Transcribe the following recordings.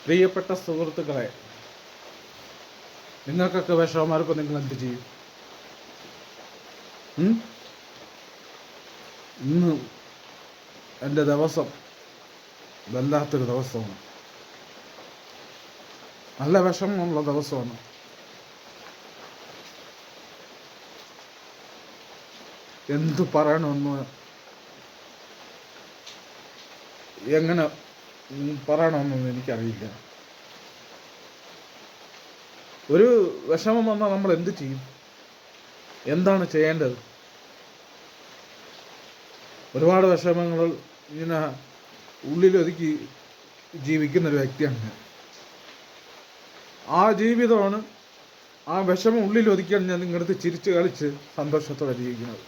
പ്രിയപ്പെട്ട സുഹൃത്തുക്കളെ, നിങ്ങൾക്കൊക്കെ വിഷമമാർപ്പോൾ നിങ്ങൾ എന്ത് ചെയ്യും? ഇന്ന് എൻ്റെ ദിവസം വല്ലാത്തൊരു ദിവസമാണ്. നല്ല വിഷമമുള്ള ദിവസമാണ്. എന്തു പറയണമെന്ന് എങ്ങനെ പറയണമെന്നൊന്നും എനിക്കറിയില്ല. ഒരു വിഷമം വന്നാൽ നമ്മൾ എന്ത് ചെയ്യും? എന്താണ് ചെയ്യേണ്ടത്? ഒരുപാട് വിഷമങ്ങൾ ഇങ്ങനെ ഉള്ളിലൊതുക്കി ജീവിക്കുന്നൊരു വ്യക്തിയാണ് ഞാൻ. ആ ജീവിതമാണ്, ആ വിഷമം ഉള്ളിലൊതുക്കിയാണ് ഞാൻ നിങ്ങളുടെ ചിരിച്ച് കളിച്ച് സന്തോഷത്തോടെ ജീവിക്കുന്നത്.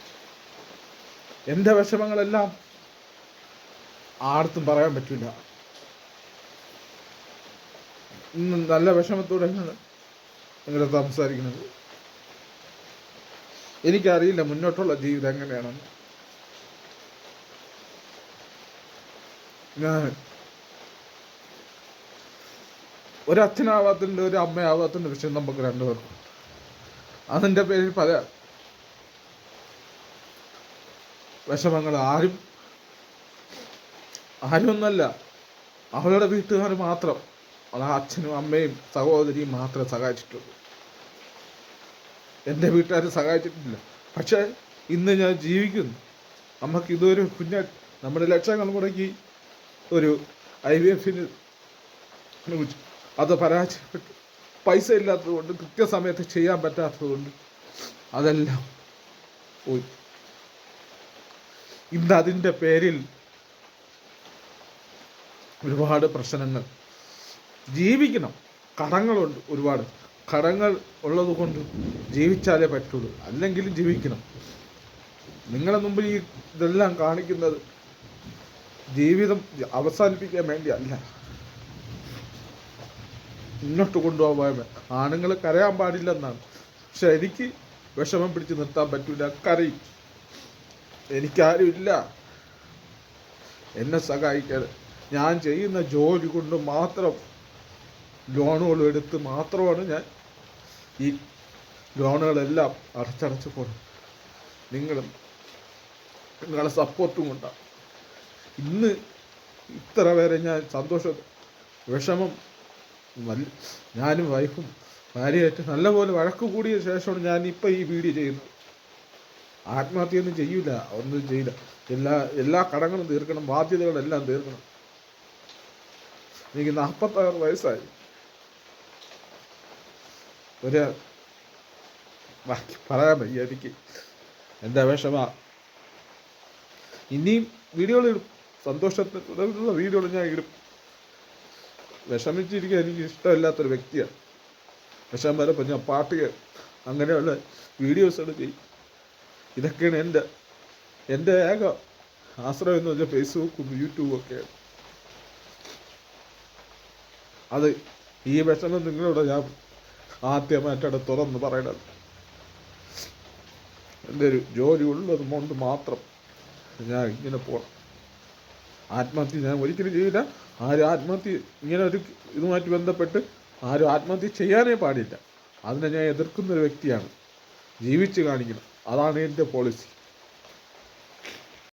എൻ്റെ വിഷമങ്ങളെല്ലാം ആർക്കും പറയാൻ പറ്റില്ല. ഇന്ന് നല്ല വിഷമത്തോടെയാണ് നിങ്ങളുടെ സംസാരിക്കുന്നത്. എനിക്കറിയില്ല മുന്നോട്ടുള്ള ജീവിതം എങ്ങനെയാണെന്ന്. ഞാൻ ഒരച്ഛനാവാത്തതിൻ്റെ ഒരു അമ്മയാവാത്തതിൻ്റെ വിഷയം നമുക്ക് രണ്ടുപേർക്കും. അതിൻ്റെ പേരിൽ പല വിഷമങ്ങൾ ആരുമൊന്നല്ല, അവളുടെ വീട്ടുകാർ മാത്രം, അത് അച്ഛനും അമ്മയും സഹോദരിയും മാത്രമേ സഹായിച്ചിട്ടുള്ളൂ. എൻ്റെ വീട്ടുകാർ സഹായിച്ചിട്ടില്ല. പക്ഷേ ഇന്ന് ഞാൻ ജീവിക്കുന്നു. നമുക്ക് ഇതൊരു നമ്മുടെ ലക്ഷങ്ങൾ മുടക്കി ഒരു IVF-ന് അത് പരാജയപ്പെട്ടു. പൈസ ഇല്ലാത്തതുകൊണ്ട്, കൃത്യസമയത്ത് ചെയ്യാൻ പറ്റാത്തതുകൊണ്ട് അതെല്ലാം പോയി. ഇന്ന് അതിൻ്റെ പേരിൽ ഒരുപാട് പ്രശ്നങ്ങൾ. ജീവിക്കണം, കടങ്ങളുണ്ട്, ഒരുപാട് കടങ്ങൾ ഉള്ളത് കൊണ്ട് ജീവിച്ചാലേ പറ്റുള്ളൂ, അല്ലെങ്കിലും ജീവിക്കണം. നിങ്ങളുടെ മുമ്പിൽ ഈ ഇതെല്ലാം കാണിക്കുന്നത് ജീവിതം അവസാനിപ്പിക്കാൻ വേണ്ടി അല്ല, മുന്നോട്ട് കൊണ്ടുപോകാൻ. ആണുങ്ങൾ കരയാൻ പാടില്ലെന്നാണ്, പക്ഷെ എനിക്ക് വിഷമം പിടിച്ച് നിർത്താൻ പറ്റില്ല. കരയും, എനിക്കാരുമില്ല എന്നെ സഹായിക്കാൻ. ഞാൻ ചെയ്യുന്ന ജോലി കൊണ്ട് മാത്രം, ലോണുകളും എടുത്ത് മാത്രമാണ് ഞാൻ ഈ ലോണുകളെല്ലാം അടച്ചടച്ച് പോകും. നിങ്ങളെ സപ്പോർട്ടും കൊണ്ടാണ് ഇന്ന് ഇത്ര പേരെ ഞാൻ വിഷമം ഞാനും വൈഫും ഭാര്യയായിട്ട് നല്ലപോലെ വഴക്ക് കൂടിയ ശേഷമാണ് ഞാൻ ഇപ്പം ഈ വീഡിയോ ചെയ്യുന്നത്. ആത്മഹത്യയൊന്നും ചെയ്യില്ല, ഒന്നും ചെയ്യില്ല. എല്ലാ കടങ്ങളും തീർക്കണം, ബാധ്യതകളെല്ലാം തീർക്കണം. എനിക്ക് 46 വയസ്സായി. ബാക്കി പറയാൻ വയ്യ എനിക്ക്. എൻ്റെ വിഷമ ഇനിയും വീഡിയോകൾ ഇടും, സന്തോഷത്തിലുള്ള വീഡിയോകൾ ഞാൻ ഇടും. വിഷമിച്ചിരിക്കാൻ എനിക്ക് ഇഷ്ടമില്ലാത്തൊരു വ്യക്തിയാണ്. വിഷമം വരുമ്പോൾ ഞാൻ പാട്ട് അങ്ങനെയുള്ള വീഡിയോസുകൾ ചെയ്യും. ഇതൊക്കെയാണ് എൻ്റെ ഏക ആശ്രയം എന്ന് വെച്ചാൽ ഫേസ്ബുക്കും യൂട്യൂബും ഒക്കെയാണ്. അത് ഈ വിഷമം നിങ്ങളോട് ഞാൻ ആദ്യമായിട്ടാണ് തുറന്ന് പറയണത്. എൻ്റെ ഒരു ജോലി ഉള്ളത് കൊണ്ട് മാത്രം ഞാൻ ഇങ്ങനെ പോകണം. ആത്മഹത്യ ഞാൻ ഒരിക്കലും ചെയ്യില്ല. ആരും ആത്മഹത്യ ഇങ്ങനെ ഒരു ഇതുമായിട്ട് ബന്ധപ്പെട്ട് ആരും ആത്മഹത്യ ചെയ്യാനേ പാടില്ല. അതിനെ ഞാൻ എതിർക്കുന്നൊരു വ്യക്തിയാണ്. ജീവിച്ച് കാണിക്കണം, അതാണ് എൻ്റെ പോളിസി.